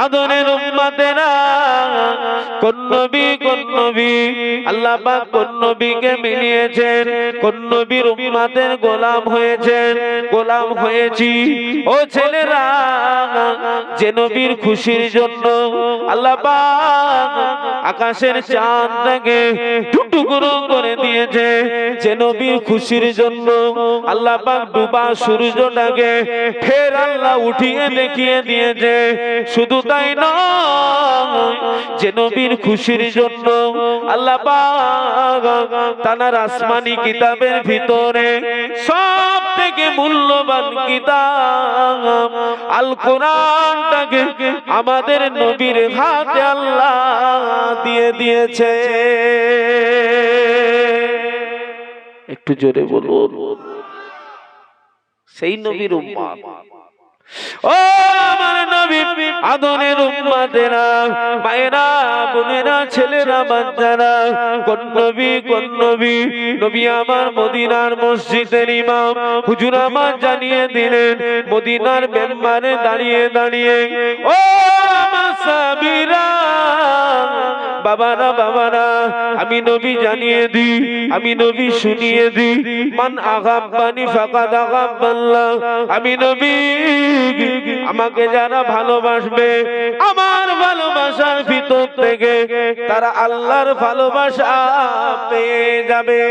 আদরের উম্মতেরা কোন নবী আল্লাহ পাক কোন নবীকে মিলিয়েছেন, কোন নবীর উম্মতের গোলাম হয়েছেন, গোলাম হয়েছি। ও ছেলেরা, যে নবীর খুশির জন্য আল্লাহ পাক আকাশের চাঁদটাকে টুকরো করে দিয়েছে, যে নবীর খুশির জন্য আল্লাহ পাক ডুবা সূর্যটাকে ফের আল্লাহ উঠিয়ে দেখিয়ে দিয়েছে। শুধু তাই নয়, যে নবীর খুশির জন্য আল্লাহ পাক তার আসমানি কিতাবের ভিতরে সব থেকে মূল্যবান কিতাব আল কোরআনটাকে আমাদের নবীর হাতে আল্লাহ দিয়ে দিয়েছে। একটু জোরে বলুন, সেই নবীর উম্মত। ও আমার নবী আদরের উম্মতেরা, মায়েরা, বোনেরা, ছেলেরা, বাচ্চারা, কোন নবী নবী আমার মদিনার মসজিদের ইমাম হুজুর আমার জানিয়ে দিলেন, মদিনার মেম্বারে দাঁড়িয়ে দাঁড়িয়ে, ও আমার সাহাবীরা, বাবারা, আমি নবী জানিয়ে দিই, আমি নবী শুনিয়ে দিই, মান আগাব্বানি ফাকাদ আগাব্বাল্লাহ। আমি নবী, আমাকে যারা ভালোবাসবে আমার ভালোবাসার ভিতর থেকে তারা আল্লাহর ভালোবাসা পেয়ে যাবে।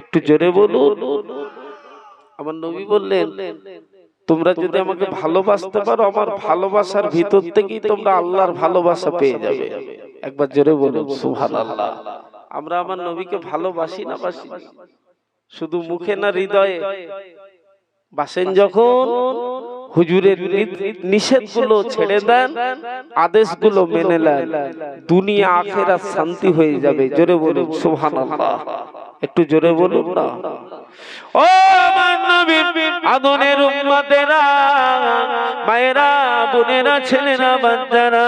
একটু জোরে বলুন। আমার নবী বললেন, তোমরা যদি আমাকে ভালোবাসতে পারো আমার ভালোবাসার ভিতর থেকেই তোমরা আল্লাহর ভালোবাসা পেয়ে যাবে। একবার জোরে বলুন সুবহানাল্লাহ। আমরা আমার নবীকে ভালোবাসি না বাসি? শুধু মুখে না হৃদয়ে? বাসেন যখন হুজুরের নিষেধগুলো ছেড়ে দেন, আদেশগুলো মেনে নেন, দুনিয়া আখিরাত শান্তি হয়ে যাবে। জোরে বলুন সুবহানাল্লাহ। একটু জোরে বলুন না। ও আমার নবী আদরের উম্মতেরা, মায়েরা, বোনেরা, ছেলেরা, বাচ্চারা,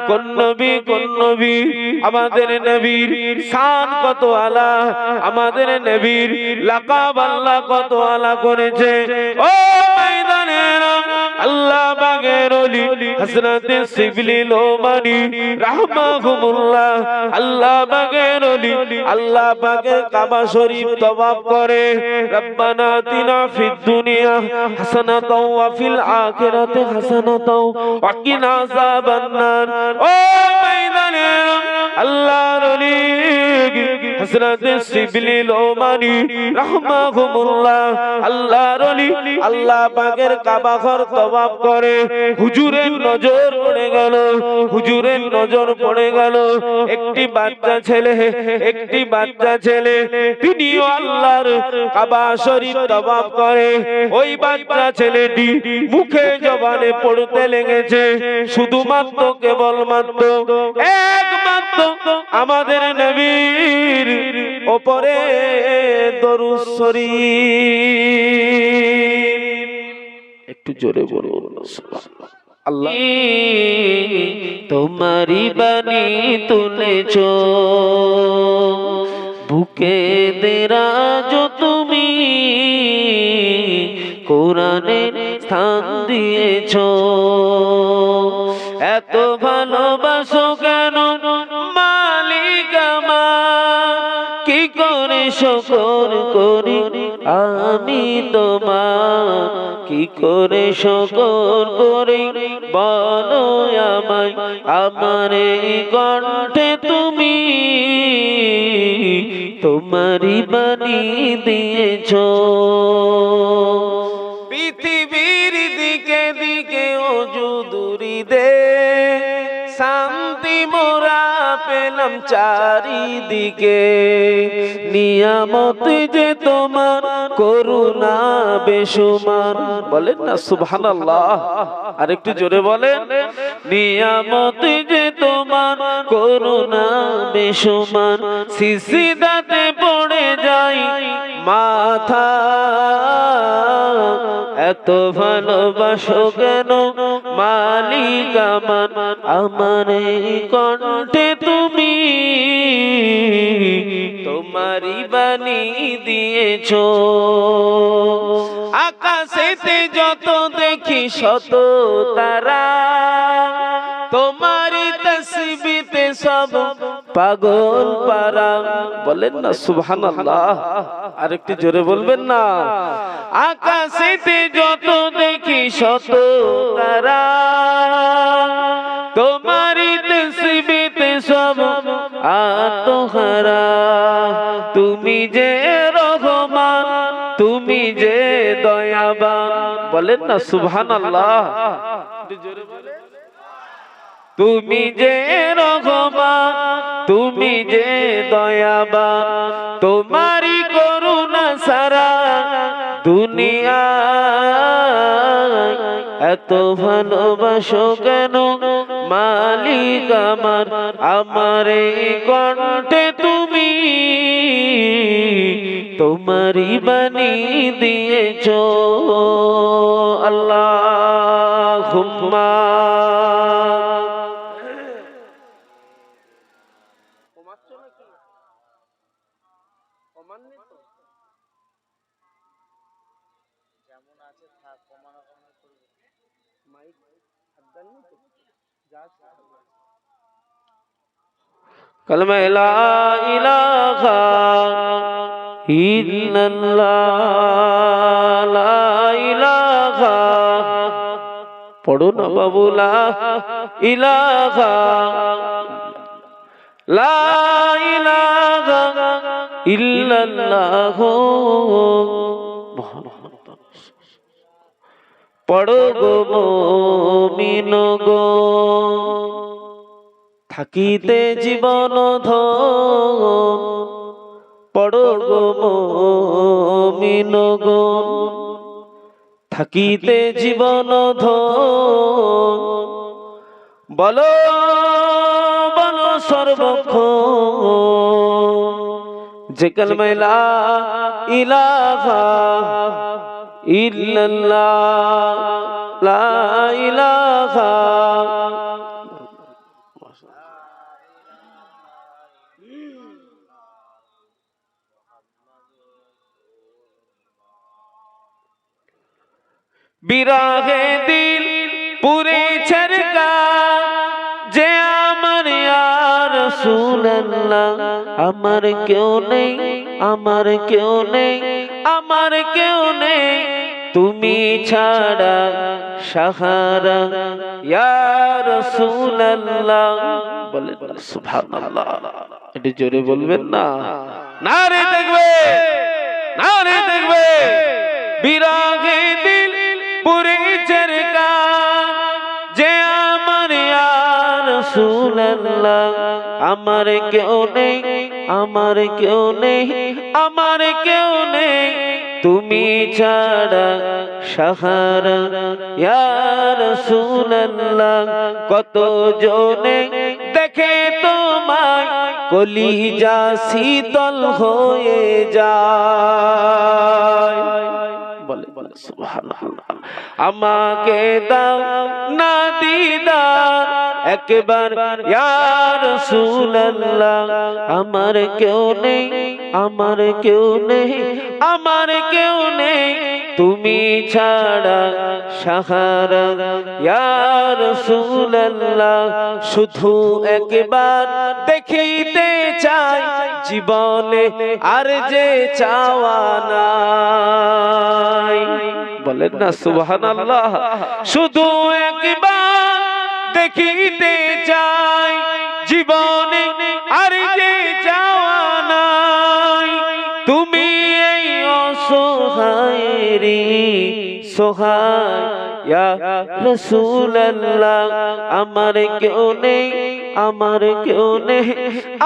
কোন নবী আমাদের নবীর শান কত আলা, আমাদের নবীর লাকাব আল্লাহ কত আলা করেছে। ও ময়দানের আল্লাহ পাকের ওলি হযরত শিবলি লোমানি রাহমাহুমুল্লাহ, আল্লাহ পাকের ওলি আল্লাহ পাকের কাবা শরীফ তওয়াফ করে, রব্বানা আতিনা ফিদ দুনিয়া হাসানাতাও ওয়া ফিল আখিরাতি হাসানাতাও ওয়া কিনা আযাবান নার। ও ময়দানের আল্লাহর ওলি হযরত শিবলি লোমানি রাহমাহুমুল্লাহ, আল্লাহর ওলি আল্লাহ পাকের কাবা ঘর তওয়াফ করে, হুজুরের নজর পড়ে গেল একটি বাচ্চা ছেলে, তিনিও আল্লাহর কাবা শরীফ তওয়াফ করে। ওই বাচ্চা ছেলেটি মুখে জবানে পড়তে লেগেছে শুধুমাত্র কেবলমাত্র একমাত্র আমাদের নবীর উপরে দরুদ শরীফ। একটু জোরে বলুন সুবহানাল্লাহ। আল্লাহ তোমারি বাণী তুলেছো, বুকে দেরাজ তুমি, কোরআনের স্থান দিয়েছো। এত ভালোবাসো কেন মালিক আমার, কি করে শুকর করি আমি তোমার, কি করে শুকর করি বলো আমায়। আমার এই কণ্ঠে তুমি তোমারি বাণী দিয়েছো। পৃথিবীর দিকে দিকে ওজুদুরি দে, শান্তি মোরা পেলাম চারিদিকে। নিয়ামত যে তোমার, করুণা বেশুমার। বলেন না সুবহানাল্লাহ। আর একটু জোরে বলেন, নিয়ামত যে তোমার, করুণা বেশুমার। সিজদাতে পড়ে যাই মাথা, এত ভালোবাসো কেন মালিক আমার। আমার এই কণ্ঠে তুমি তোমারি বাণী দিয়েছো। আকাশেতে যত দেখি শত তারা, তোমারি তসবিতে সব পাগল পারা। বলেন না সুবহানাল্লাহ, আর একটু জোরে বলবেন না। আকাশেতে যত দেখি শত তারা, তোমারি তসবিতে সব আত্মহারা। তুমি যে রহমান, তুমি যে দয়াবান। বলেন না সুবহানাল্লাহ। তুমি যে রহমান, তুমি যে দয়াবান, তোমারি করুণা সারা দুনিয়া। এত ভালোবাসো কেন মালিক আমার, আমার এই কণ্ঠে তুমি তোমারি বাণী দিয়েছো। আল্লাহুম্মা কালমা লা ইলাহা ইল্লাল্লাহ, লা ইলাহা। পড়ো না বাবু, লা ইলাহা, লা ইলাহা ইল্লাল্লাহ। পড়ো গো মুমিন গো, থাকিতে জীবন ধন। পড়ো গো মুমিন গো, থাকিতে জীবন ধন। বলো বলো সর্বক্ষণ, যে কালমা লা ইলাহা ইল্লাল্লাহ, লা ইলাহা। বিরাহে দিল পুরে ছরকা, যে আমার ইয়া রাসূলুল্লাহ। আমার কেউ নেই, আমার কেউ নেই, আমার কেউ নেই, তুমি ছাড়া সাহারা ইয়া রাসূলুল্লাহ। বলেন সুবহানাল্লাহ। একটু জোরে বলবেন না। নারে তাকবীর, নারে তাকবীর। বিরাগে দিল পুরে চরকা, যে আমার ইয়া রাসূলুল্লাহ। আমার কেউ নেই, আমার কেউ নেই, আমার কেউ নেই, তুমি ছাড়া সাহারা ইয়া রাসূলুল্লাহ। কত জনে দেখে তোমায়, কলিজা শীতল হয়ে যায়। বলে বলে সুবহানাল্লাহ। আমাকে দাও না দিদার একবার ইয়া রাসূলুল্লাহ। আমার কেউ নেই, আমার কেউ নেই, আমার কেউ নেই, তুমি ছাড়া সাহারা ইয়া রাসূলুল্লাহ। শুধু একবার দেখিতে চাই জীবনে, আর যে চাওয়া নাই। বলেন না সুবহানাল্লাহ। শুধু একবার দেখিতে চাই জীবনে, আর যে চাওয়া নাই। তুমি এই অসহায়েরই সহায় ইয়া রাসূলুল্লাহ। আমার কেউ নেই, আমার কেউ নেই,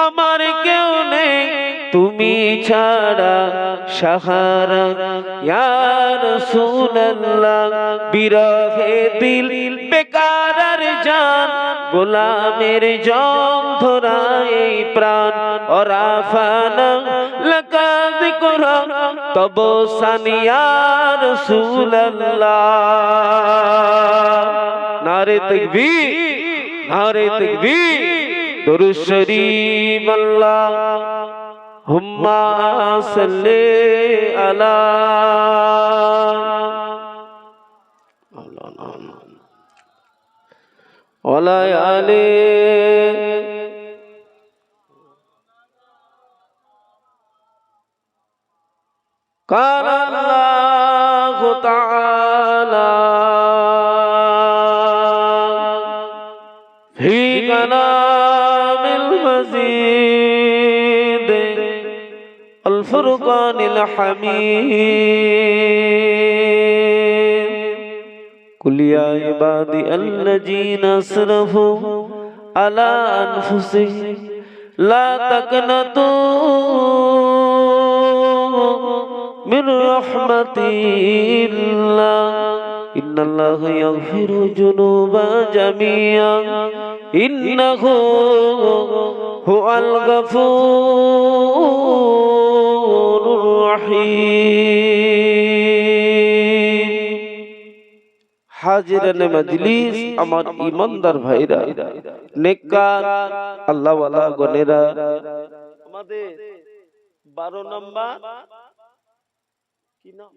আমার কেউ নেই, তুমি ছাড়া সাহারা ইয়া রাসূলুল্লাহ। বিরহে দিল বেকার আর জান, গোলামের জং ধরায় প্রাণ। ওরাফানা লাকা যিকরা তব সানিয়া রাসূলুল্লাহ। নারে তাকবীর, নারে তাকবীর। দুরূদ শরীফ আল্লাহুম্মা সাল্লি আলা ওয়ালায়ালি قال الله تعالى في كلام المزيد الفرقان الحميد قل يا عبادي الذين اسرفوا على أنفسهم لا تقنطوا من رحمة الله إن الله يغفر الذنوب جميعا إنه هو الغفور الرحيم হাজিরানে মজলিস আমার ঈমানদার ভাইরা নেককার আল্লাহ ওয়ালা গনেরা আমাদের 12 নম্বর কি নাম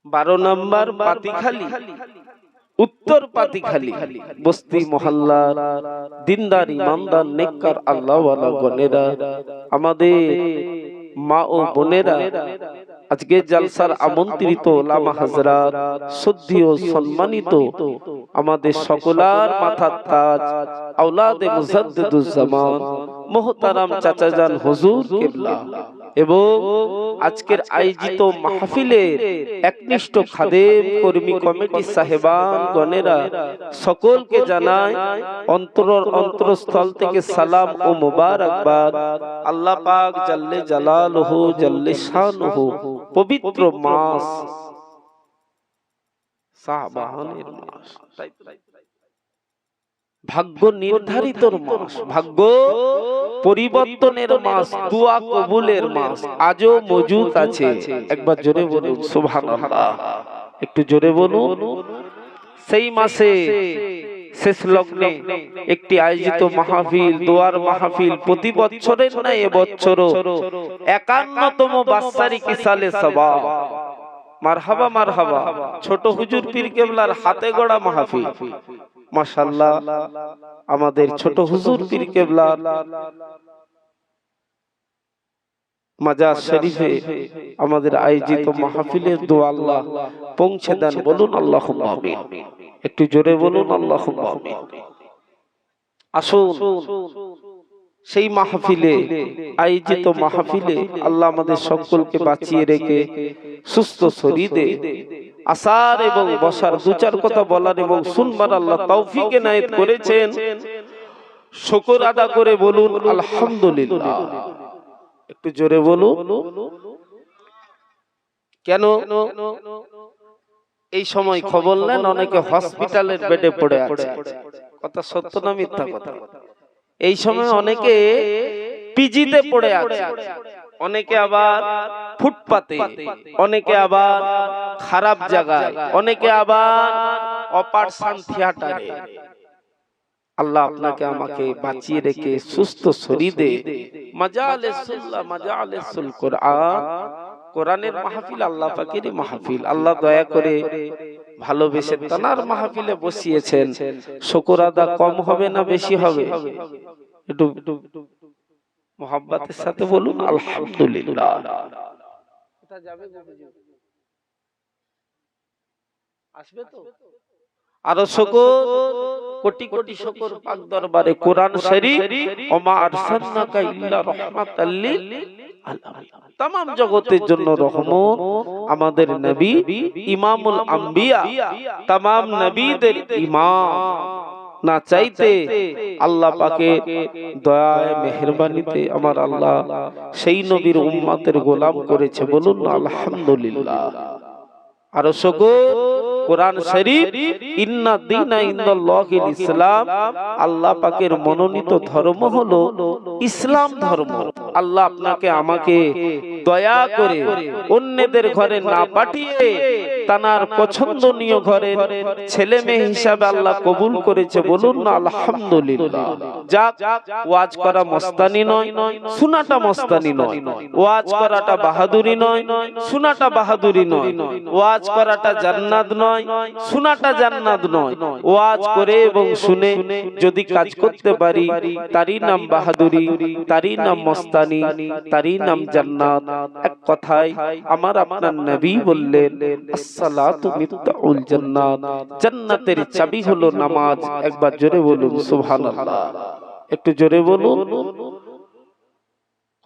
12 নম্বর পাতিখালি উত্তর পাতিখালি বস্তি মহল্লা দিনদার ঈমানদার নেককার আল্লাহ ওয়ালা গনেরা আমাদের মা ও বোনেরা আজকে জালসার আমন্ত্রিত ওলামা হযরত শ্রদ্ধেয় ও সম্মানিত আমাদের সকলার মাথার তাজ আওলাদে মুজাদ্দিদুজ জামান মুহতারাম চাচাজান হুজুর কিবলা এবং আজকের আয়োজিত মাহফিলের একনিষ্ঠ খাদেম কর্মী কমিটি সাহেবান গণেরা সকলকে জানাই অন্তরস্থল থেকে সালাম ও মুবারকবাদ। আল্লাহ পাক জাল্লে জালালুহু জাল্লে শানুহু পবিত্র মাস শাবানের মাস, ভাগ্য নির্ধারিত মাস, ভাগ্য পরিবর্তনের মাস, দোয়া কবুলের মাস আজও মজুদ আছে। একবার জোরে বলুন সুবহানাল্লাহ, একটু জোরে বলুন। সেই মাসে শেষ লগ্নে একটি আয়োজিত মাহফিল, দোয়ার মাহফিল প্রতি বছরের না এবছরও ৫১তম বাৎসরিক ইসালে সওয়াব। মারহাবা মারহাবা। ছোট হুজুর পীর কেবলার হাতে গড়া মাহফিল, মাশাআল্লাহ। আমাদের ছোট হুজুর পীর কেবলার মাজার শরীফে আমাদের আয়োজিত মাহফিলের দোয়া আল্লাহ পৌঁছে দেন। বলুন আল্লাহুম্মা আমিন। একটু জোরে বলুন আল্লাহুম্মা আমিন। আসুন সেই মাহফিলে, আয়োজিত মাহফিলে আল্লাহ আমাদের সকলকে বাঁচিয়ে রেখে সুস্থ শরীরে আসার এবং বসার, দু চার কথা বলার এবং শুনবার আল্লাহ তৌফিক এনায়েত করেছেন। শুকর আদা করে বলুন আলহামদুলিল্লাহ। একটু জোরে বলুন। কেন এই সময় খবর নেন অনেকে হসপিটালের বেডে পড়ে আছে, কথা সত্য না মিথ্যা কথা? এই সময় অনেকে পিজিতে পড়ে আছে, অনেকে আবার ফুটপাতে, অনেকে আবার খারাপ জায়গায়, অনেকে আবার অপারেশন থিয়েটারে। আল্লাহ আপনাকে আমাকে বাঁচিয়ে রেখে সুস্থ শরীরে মাজালিসুল কোরআন, কোরআনের মাহফিল, আল্লাহ পাকের মাহফিল আল্লাহ দয়া করে ভালোবেসে তানার মাহফিলে বসিয়েছেন। শুকর আদা কম হবে না বেশি হবে? একটু মোহাব্বতের সাথে বলুন আলহামদুলিল্লাহ। আসবে তো আরো শুকর, কোটি কোটি শুকর পাক দরবারে। কোরআন শরীফ ওমা আরসালনাকা ইল্লা রাহমাতাল লিল আলামিন, तमाम জগতের জন্য রহমত। আমাদের নবী ইমামুল আম্বিয়া, तमाम নবীদের ইমাম। না চাইতে আল্লাহ পাকের দয়ায় মেহেরবানিতে আমার আল্লাহ সেই নবীর উম্মতের গোলাম করেছে। বলুন আলহামদুলিল্লাহ। আরো শুকর কোরআন শরীফ ইন্না দীনা ইনদাল্লাহিল ইসলাম, আল্লাহ পাকের মনোনীত ধর্ম হলো ইসলাম ধর্ম। আল্লাহ আপনাকে আমাকে দয়া করে অন্যদের ঘরে না পাঠিয়ে তানার পছন্দনীয় ঘরের ছেলে মেয়ে হিসাবে আল্লাহ কবুল করেছে, বলুন না আলহামদুলিল্লাহ। যাক, ওয়াজ করা মস্তানি নয়, শোনাটা মস্তানি নয়। ওয়াজ করাটা বাহাদুরি নয়, শোনাটা বাহাদুরি নয়। ওয়াজ করাটা জান্নাত নয়, শোনাটা জান্নাত নয়। ওয়াজ করে এবং শুনে যদি কাজ করতে পারি, তারই নাম বাহাদুরি, তারই নাম মস্তানি, তারই নাম জান্নাত। এক কথায় আমার আপনার নবী বললেন, আসসালাতু মিফতাহুল জান্নাত, জান্নাতের চাবি হলো নামাজ। একবার জোরে বলুন সুবহানাল্লাহ, একটু জোরে বলুন।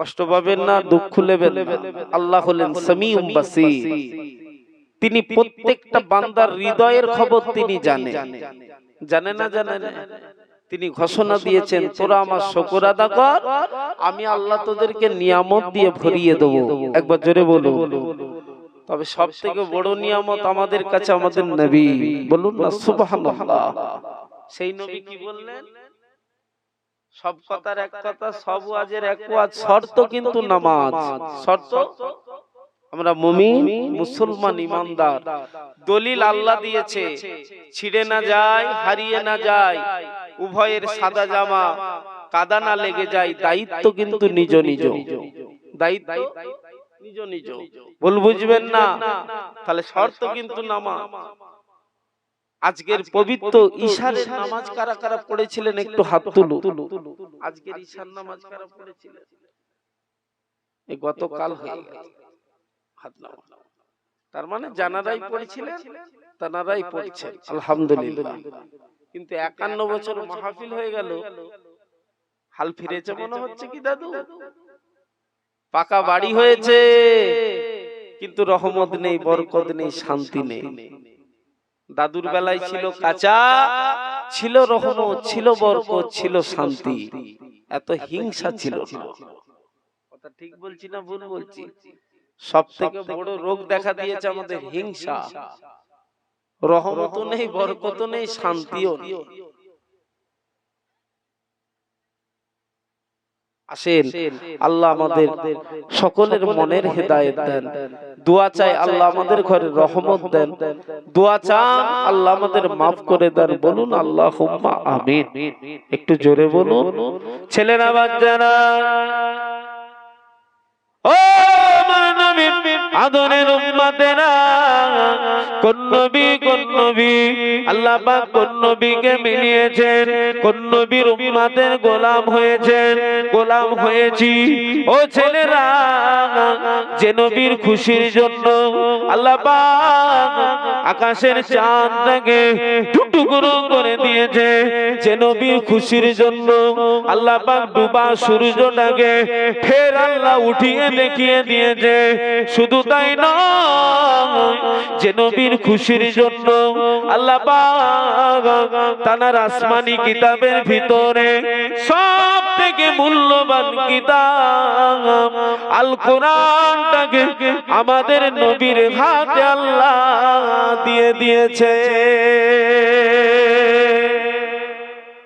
কষ্ট পাবেন না, দুঃখ নেবেন না। আল্লাহ হলেন সামিউম বাসীর, তিনি প্রত্যেকটা বান্দার হৃদয়ের খবর তিনি জানেন। জানে না জানে না, তিনি ঘোষণা দিয়েছেন, তোরা আমার শুকর আদা কর, আমি আল্লাহ তোদেরকে নিয়ামত দিয়ে ভরিয়ে দেব। একবার জোরে বলুন। তবে সব থেকে বড় নিয়ামত আমাদের কাছে আমাদের নবী, বলুন না সুবহানাল্লাহ। সেই নবী কি বললেন? সব কথার এক কথা, সব ওয়াজের এক ওয়াজ, শর্ত কিন্তু নামাজ। শর্ত আমরা মুমিন, মুসলমান, ইমানদার। দলিল আল্লাহ দিয়েছে, ছিঁড়ে না যায়, হারিয়ে না যায়, উভয়ের সাদা জামা কাদা না লেগে যায়। দায়িত্ব কিন্তু নিজ নিজ, দায়িত্ব নিজ নিজ। ভুল বুঝবেন না, তাহলে শর্ত কিন্তু নামাজ। আজকের পবিত্র ঈশার নামাজ কারা কারা পড়েছিলেন একটু হাত তুলুন। আজকের ঈশার নামাজ কারা পড়েছিলেন? এই গতকাল হয়ে গেছে হাত নামা। তার মানে জানারাই পড়েছিলেন, তানারাই পড়ছেন, আলহামদুলিল্লাহ। কিন্তু 51 বছর মাহফিল হয়ে গেল, হাল ফিরেছে মনে হচ্ছে কি দাদু? পাকা বাড়ি হয়েছে, কিন্তু রহমত নেই, বরকত নেই, শান্তি নেই। দাদুর বেলায় ছিল কাঁচা, ছিল রহমত, ছিল বরকত, ছিল শান্তি, এত হিংসা ছিল না। কথা ঠিক বলছি না ভুল বলছি? সব থেকে বড় রোগ দেখা দিয়েছে আমাদের হিংসা। রহমত নেই, বরকত নেই, শান্তিও নেই। আসেন, আল্লাহ আমাদের সকলের মনের হেদায়েত দেন। দোয়া চাই আল্লাহ আমাদের ঘরে রহমত দেন। দোয়া চান আল্লাহ আমাদের মাফ করে দেন। বলুন আল্লাহুম্মা আমিন। একটু জোরে বলুন। ছেলেরা, বাচ্চারা, ও আমার নবী আদরের উম্মতেরা, কোন নবী কোন নবী আল্লাহ পাক কোন নবীকে মিলিয়েছেন, কোন নবীর উম্মতের গোলাম হয়েছেন, গোলাম হয়েছি। ও ছেলেরা, যে নবীর খুশির জন্য আল্লাহ পাক আকাশের চাঁদটাকে টুকরো করে দিয়েছে, যে নবীর খুশির জন্য আল্লাহ পাক ডুবা সূর্যটাকে ফের আল্লাহ উঠিয়ে দেখিয়ে দিয়েছে। শুধু তাই নয়, যে নবীর খুশির জন্য আল্লাহ পাক তানার আসমানি কিতাবের ভিতরে সব থেকে মূল্যবান কিতাব আল কোরআনটাকে আমাদের নবীর হাতে আল্লাহ দিয়ে দিয়েছে।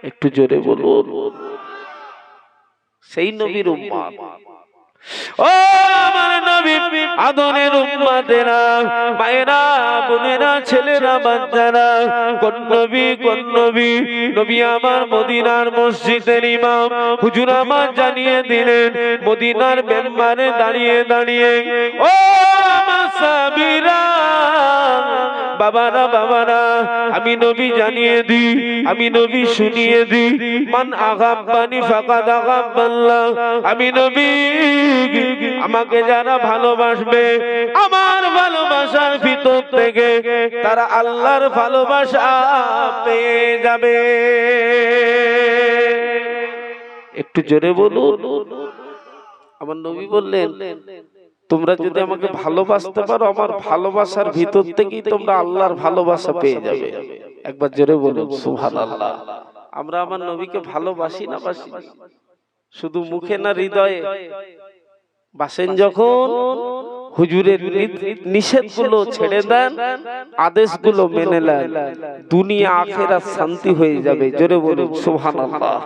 একটু জোরে বলুন। সেই নবীর উম্মত, ও আমার নবী আদরের উম্মতেরা, মায়েরা, বোনেরা, ছেলেরা, বাচ্চারা, কোন নবী কোন নবী? নবী আমার মদিনার মসজিদের ইমাম হুজুর আমার জানিয়ে দিলেন, মদিনার মেম্বারে দাঁড়িয়ে দাঁড়িয়ে, ও আমার সাহাবীরা, বাবারা, বাবারা, আমি নবী জানিয়ে দিই, আমি নবী শুনিয়ে দিই, মান আগাব্বানি ফাকাদ আগাব্বাল্লাহ। আমি নবী, আমাকে যারা ভালোবাসবে, আমার ভালোবাসার ভিতর থেকে তারা আল্লাহর ভালোবাসা পেয়ে যাবে। একটু জোরে বলুন। আমার নবী বললেন, তোমরা যদি আমাকে ভালোবাসতে পারো, আমার ভালোবাসার ভিতর থেকেই তোমরা আল্লাহর ভালোবাসা পেয়ে যাবে। একবার জোরে বলুন সুবহানাল্লাহ। আমরা আমার নবীকে ভালোবাসি না বাসি? শুধু মুখে না, হৃদয়ে বাসেন। যখন হুজুরের নিষেধগুলো ছেড়ে দেন, আদেশগুলো মেনে নেন, দুনিয়া আখিরাত শান্তি হয়ে যাবে। জোরে বলুন সুবহানাল্লাহ।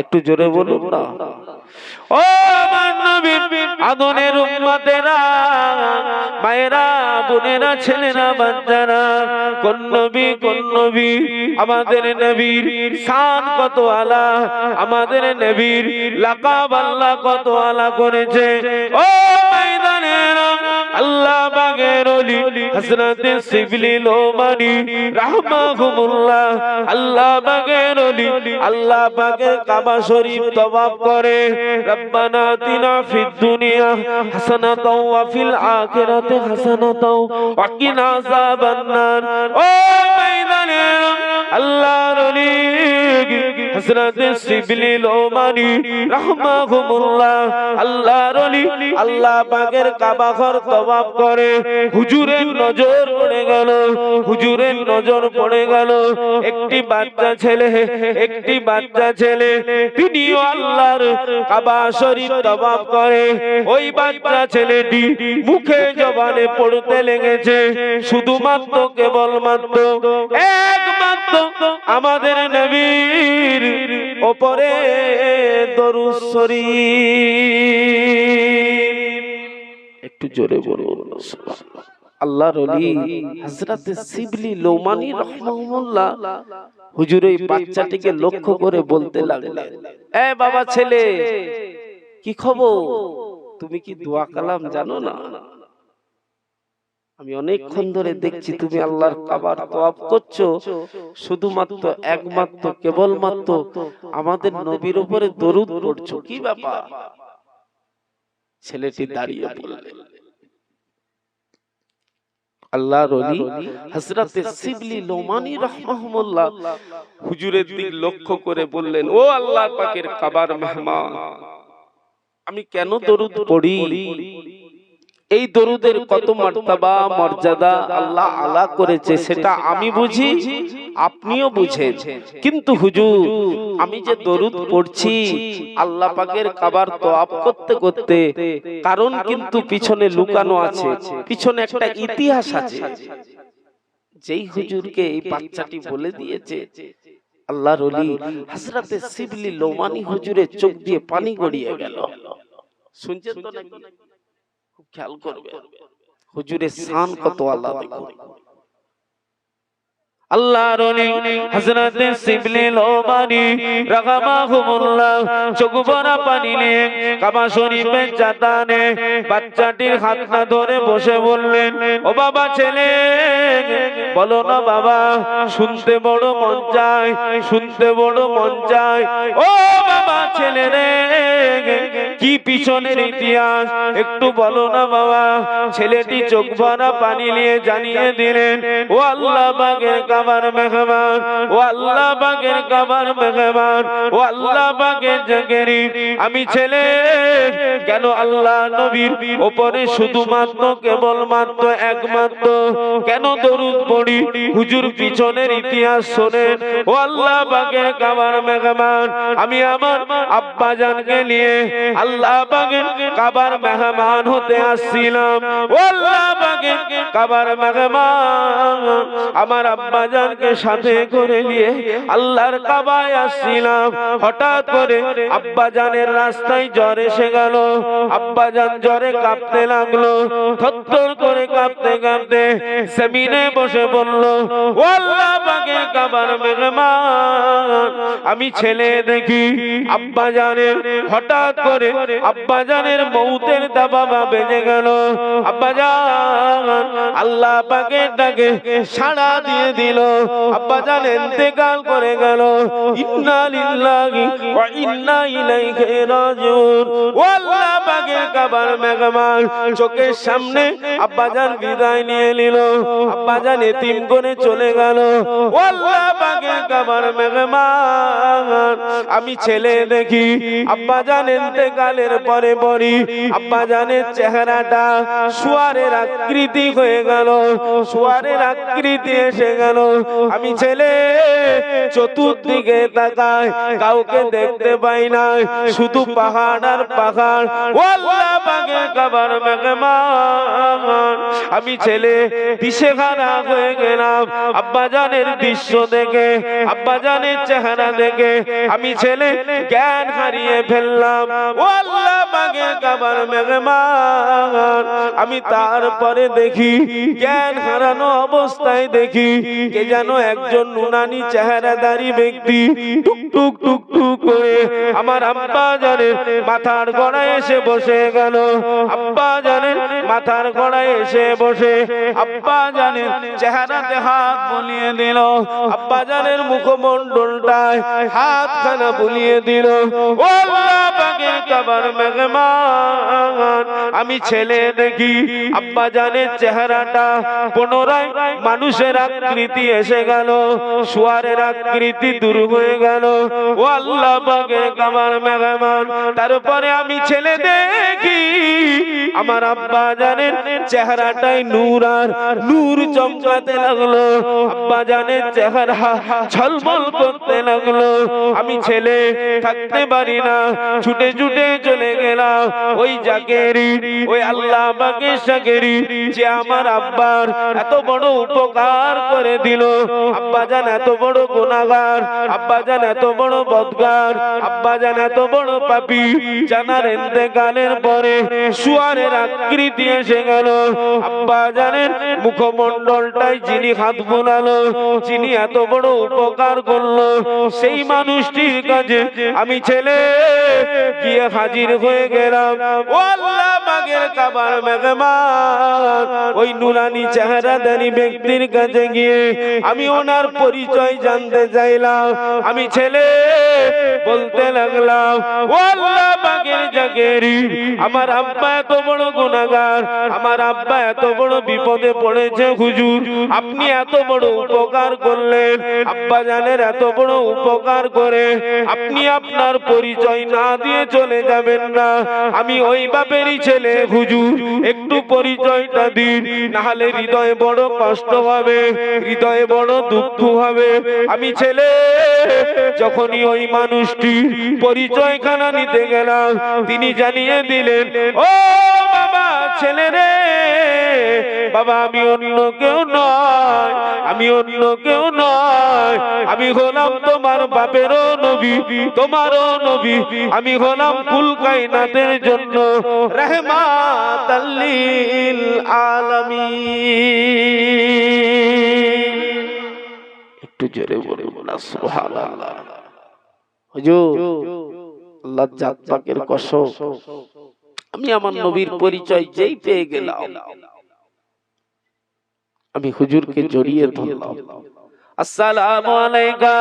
একটু জোরে বলুন না। ও আমার নবী আদনের উম্মতেরা, মায়েরা, বোনেরা, ছেলেরা, বাচ্চারা, কোন নবী আমাদের নবীর শান কত আলা, আমাদের নবীর লাকাব আল্লাহ কত আলা করেছে। ও ময়দানেরা, আল্লাহ পাকের ওলি হযরত শিবলি লোমানী রাহমাহুমুল্লাহ, আল্লাহ পাকের ওলি আল্লাহ পাকের কাবা শরীফ তওয়াফ করে, রব্বানা আতিনা ফিদ দুনিয়া হাসানাতাও ওয়া ফিল আখিরাতি হাসানাতাও ওয়া কিনা আযাবান নার। ও ময়দানেরা, আল্লাহর ওলি হযরত শিবলি লোমানী রাহমাহুমুল্লাহ, আল্লাহর ওলি আল্লাহ পাকের কাবা ঘর তওয়াফ করে, হুজুরের নজর পড়ে গেল, হুজুরের নজর পড়ে গেল একটি বাচ্চা ছেলে, তিনিও আল্লাহর কাবা শরীফ তওয়াফ করে। ওই বাচ্চা ছেলেটি মুখে জবানে পড়তে লেগেছে শুধুমাত্র কেবলমাত্র একমাত্র আমাদের নবীর উপরে দরুদ শরীফ। একটু জোরে বলুন সুবহানাল্লাহ। আল্লাহর ওলি হযরত শিবলি লোমানী রাহমাহুল্লাহ হুজুর এই বাচ্চাটিকে লক্ষ্য করে বলতে লাগলেন, এ বাবা ছেলে, কি খবর? তুমি কি দোয়া কালাম জানো না? আমি অনেকক্ষণ ধরে দেখছি তুমি আল্লাহর কাবার তওয়াফ করছো, শুধুমাত্র একমাত্র কেবলমাত্র আমাদের নবীর উপরে দরুদ পড়ছো, কি ব্যাপার? ছেলেটি দাঁড়িয়ে বললেন, আল্লাহর ওলি হযরত শিবলি লোমানী রাহমাহুল্লাহ হুজুরের দিকে লক্ষ্য করে বললেন, ও আল্লাহর পাকের কাবার মেহমান, আমি কেন দরুদ পড়ি? এই দরুদের কত মার্তবা মর্যাদা আল্লাহ আলা করেছে সেটা আমি বুঝি, আপনিও বুঝেন, কিন্তু হুজুর আমি যে দরুদ পড়ছি আল্লাহ পাকের কাবার তওয়াফ করতে করতে, কারণ কিন্তু পিছনে লুকানো আছে, পিছনে একটা ইতিহাস আছে। যেই হুজুরকে এই বাচ্চাটি বলে দিয়েছে, আল্লাহর ওলি হযরত শিবলি লোমানী হুজুরের চোখ দিয়ে পানি গড়িয়ে গেল। শুনছেন তো নাকি? খুব খেয়াল করবে, হুজুরের শান কত আল্লাহ দেখুন। আল্লাহর ওলি হযরত শিবলি লোমানী রাহমাহুমুল্লাহ চোখ ভরা পানি নিয়ে কাবা শরীফে জাতানে বাচ্চাটির হাতটা ধরে বসে বললেন, ও বাবা ছেলে, বলো না বাবা, শুনতে বড় মন চায়, শুনতে বড় মন চায়। ও বাবা ছেলে রে, কি পিছনের ইতিহাস একটু বলো না বাবা। ছেলেটি চোখ ভরা পানি নিয়ে জানিয়ে দিলেন, ও আল্লাহ পাকের কাবার মেহমান, ও আল্লাহ পাকের কাবার মেহমান, ও আল্লাহ পাকের জাকেরি, আমি ছেলে কেন আল্লাহ নবীর উপরে শুধুমাত্র কেবলমাত্র একমাত্র কেন দরুদ পড়ি? হুজুর পিছনের ইতিহাস শোনেন। ও আল্লাহ পাকের কাবার মেহমান, আমি আমার আব্বা জানকে নিয়ে আল্লাহ পাকের কাবার মেহমান হতে আসছিলাম। ও আল্লাহ পাকের কাবার মেহমান, আমার আব্বা জানকে সাথে করে নিয়ে আল্লাহর কাবায় আসছিলাম। হঠাৎ করে আব্বা জানের রাস্তায় জ্বর এসে গেল। আব্বা জান জ্বরে কাঁপতে লাগলো, থরথর করে কাঁপতে কাঁপতে জমিনে বসে বলল, ও আল্লাহ পাকের কাবার মেহমান, আমি ছেলে দেখি আব্বা জানের হঠাৎ করে আব্বা জানের মউতের দাবাবা বেজে গেল। আব্বা জান আল্লাহ পাকের ডাকে সাড়া দিয়ে দিল, আব্বা জান ইন্তেকাল করে গেল। ইন্না লিল্লাহি ওয়া ইন্না ইলাইহি রাজিউন। ও আল্লাহ পাকের কাবার মেহমান, চোখের সামনে আব্বা জান বিদায় নিয়ে নিল, আব্বা জান এতিম করে চলে গেল। ও আল্লাহ পাকের কাবার মেহমান, আমি ছেলে দেখি আব্বা জান ইন্তেকালের পরে পরই আব্বা জানের চেহারাটা শুয়ারের আকৃতি হয়ে গেল, শুয়ারের আকৃতি এসে গেল। আমি ছেলে চতুর্দিকে তাকাই, কাউকে দেখতে পাই না, শুধু পাহাড় আর পাহাড়। ও আল্লাহ পাকের কাবার মেহমান, আমি ছেলে দিশেহারা হয়ে গেলাম আব্বাজানের দৃশ্য দেখে, আব্বাজানের চেহারা দেখে আমি ছেলে জ্ঞান হারিয়ে ফেললাম। ও আল্লাহ পাকের কাবার মেহমান, আমি তারপরে দেখি জ্ঞান হারানো অবস্থায় দেখি কে যেন একজন নুনানি চেহারাদারি ব্যক্তি টুক টুক টুক টুক করে আমার আব্বাজানের মাথার গোড়ায় এসে বসে গেল। আব্বাজানের মাথার গোড়ায় এসে বসে আব্বাজানের চেহারাতে হাত বুলিয়ে দিল, আব্বাজানের মুখমণ্ডলটায় হাতখানা বুলিয়ে দিল। ও আল্লাহ পাকের কাবার মেহমান, আমি ছেলে দেখি আব্বাজানের চেহারাটা পুনরায় মানুষের আকৃতি এসে গেল, শুয়ারের আকৃতি দূর হয়ে গেল। ও আল্লাহ পাকের কাবার মেহমান, তারপরে আমি ছেলে দেখি আমার আব্বাজানের চেহারাটাই নূর আর নূর চমকাতে লাগলো, আব্বাজানের চেহারা ঝলমল করতে লাগলো। আমি ছেলে থাকতে পারি না, ছুটে ছুটে চলে গেলাম ওই জাকেরি, ওই আল্লাহ পাকের শাকেরি যে আমার আব্বার এত বড় উপকার করে দিল। আব্বাজান এত বড় গুনাহগার, আব্বাজান এত বড় বদগার, আব্বাজান এত বড় পাপী, জানার ইন্তেকালের পরে শুয়ারের আকৃতি এসে গেল। আব্বাজানের মুখমণ্ডলটাই যিনি হাত বুলালো, যিনি এত বড় উপকার করলো, সেই মানুষটির কাছে আমি ছেলে গিয়ে হাজির হয়ে গেলাম। ও আল্লাহ পাকের কাবার মেহমান, ওই নুরানি চেহারাদারি ব্যক্তির কাছে গিয়ে আমি ওনার পরিচয় জানতে চাইলাম। আমি ছেলে বলতে লাগলাম, ও আল্লাহ পাকের জাকেরি, আমার আব্বা এত বড় গুনাহগার, আমার আব্বা এত বড় বিপদে পড়েছে হুজুর, আপনি এত বড় উপকার করলেন, আব্বা জানের এত বড় উপকার করে আপনি আপনার পরিচয় না দিয়ে চলে যাবেন না। আমি ওই বাপেরই ছেলে হুজুর, একটু পরিচয়টা দিন, না হলে হৃদয়ে বড় কষ্ট হবে, হৃদয়ে বড় দুঃখ হবে। আমি ছেলে যখনই ওই মানুষটি পরিচয়খানা নিতে গেলাম, তিনি জানিয়ে দিলেন, ও বাবা ছেলে রে, বাবা আমি অন্য কেউ নয়, আমি অন্য কেউ নয়, আমি হলাম তোমার বাপেরও নবী, তোমারও নবী, আমি হলাম কুল কায়নাতের জন্য রাহমাতাল লিল আলামিন। একটু জোরে বলুন না সুবহানাল্লাহ। হুজুর আল্লাহ জাত পাকের কসম, আমি আমার নবীর পরিচয় যেই পেয়ে গেলাম, আমি হুজুরকে জড়িয়ে ধরলাম। আসসালামু আলাইকা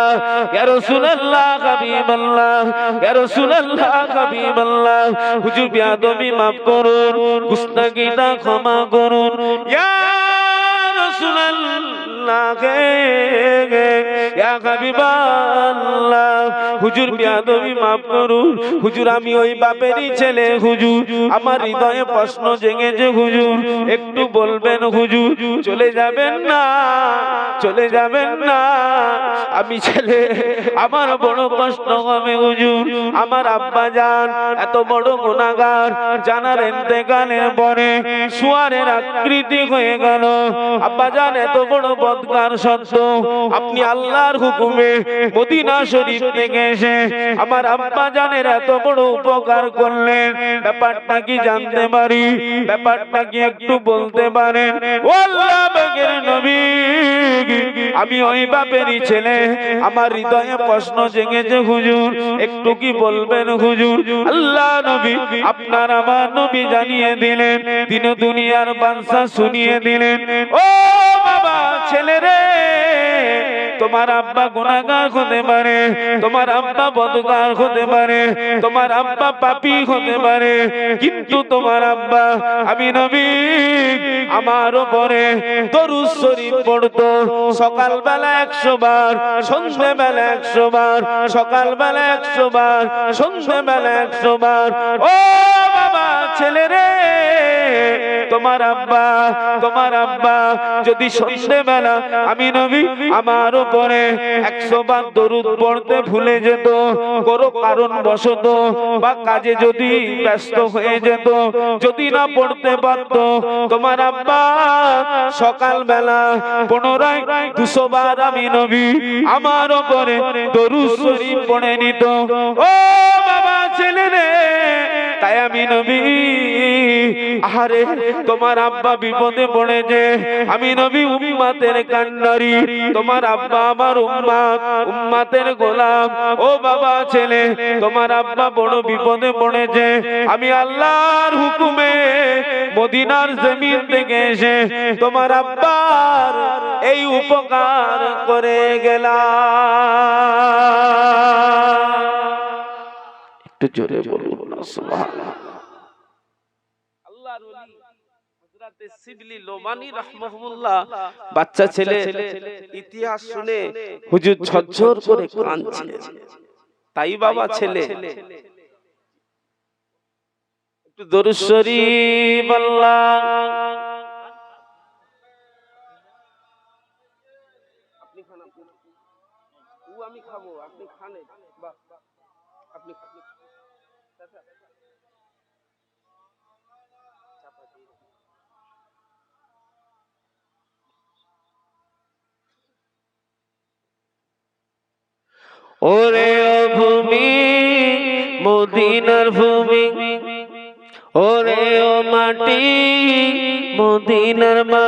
ইয়া রাসূলুল্লাহ হাবিবাল্লাহ, ইয়া রাসূলুল্লাহ হাবিবাল্লাহ, হুজুর বেয়াদবি maaf করুন, গুস্তাখিটা ক্ষমা করুন, ইয়া রাসূলুল্লাহ ইয়া হাবিবাল্লাহ, হুজুর বেয়াদবি maaf করুন, হুজুর আমি ওই বাপেরই ছেলে হুজুর, আমার হৃদয়ে প্রশ্ন জেগেছে হুজুর, একটু বলবেন হুজুর, চলে যাবেন না, চলে যাবেন না। আমি ছেলে, আমার বড় কষ্ট হবে হুজুর, আমার আব্বা জান এত বড় গুনাহগার, জানার ইন্তেকালের পরে শুয়ারের আকৃতি হয়ে গেল, আব্বা জান এত বড় বদকার সত্ত্বেও আপনি আল্লাহর হুকুমে মদিনা শরীফ থেকে এসে আমার আব্বা জানের এত বড় উপকার করলেন, ব্যাপারটা কি জানতে পারি? ব্যাপারটা কি একটু বলতে পারেন? ও আল্লাহ পাকের নবী, আমি ওই বাপেরই ছেলে, আমার হৃদয়ে প্রশ্ন জেগেছে হুজুর, একটু কি বলবেন হুজুর? আল্লাহ নবী, আপনার আমার নবী জানিয়ে দিলেন, দিন দুনিয়ার বাদশা শুনিয়ে দিলেন, ও বাবা ছেলে রে, তোমার আব্বা গুনাহগার হতে পারে, তোমার আব্বা বদকার হতে পারে, তোমার আব্বা পাপী হতে পারে, কিন্তু তোমার আব্বা আমি নবী আমার উপরে দরুদ শরীফ পড়তো, সকালবেলা 100 বার, সন্ধ্যাবেলা 100 বার, সকালবেলা 100 বার, সন্ধ্যাবেলা 100 বার। ও বাবা ছেলে রে, তোমার আব্বা যদি সন্ধ্যেবেলা আমি নবী আমার উপরে 100 বার দরুদ পড়তে ভুলে যেত, কোনো কারণ বশত বা কাজে যদি ব্যস্ত হয়ে যেত, যদি না পড়তে পারত, তোমার আব্বা সকালবেলা পুনরায় 200 বার আমি নবী আমার উপরে দরুদ শরীফ পড়ে নিত। ও বাবা ছেলে রে, তাই আমি নবী, আরে তোমার আব্বা বিপদে পড়েছে, আমি নবী উম্মতের কান্ডারি, তোমার আব্বা আমার উম্মতের গোলাম। ও বাবা ছেলে, তোমার আব্বা বড় বিপদে পড়েছে, আমি আল্লাহর হুকুমে মদিনার জমিন থেকে এসে তোমার আব্বার এই উপকার করে গেলাম। একটু জোরে বলুন না সুবহানাল্লাহ। আল্লাহর ওলি হযরত শিবলি লোমানী রাহমাহুল্লাহ বাচ্চা ছেলে ইতিহাস শুনে হুজুর ঝরঝর করে কাঁদছে। তাই বাবা ছেলে একটু দরুদ শরীফ আল্লাহ। আপনি খান, আমি খাবো, আপনি খান, বাহ আপনি ওরে ও ভূমি মদিনার ভূমি, ওরে ও মাটি মদিনার মাটি।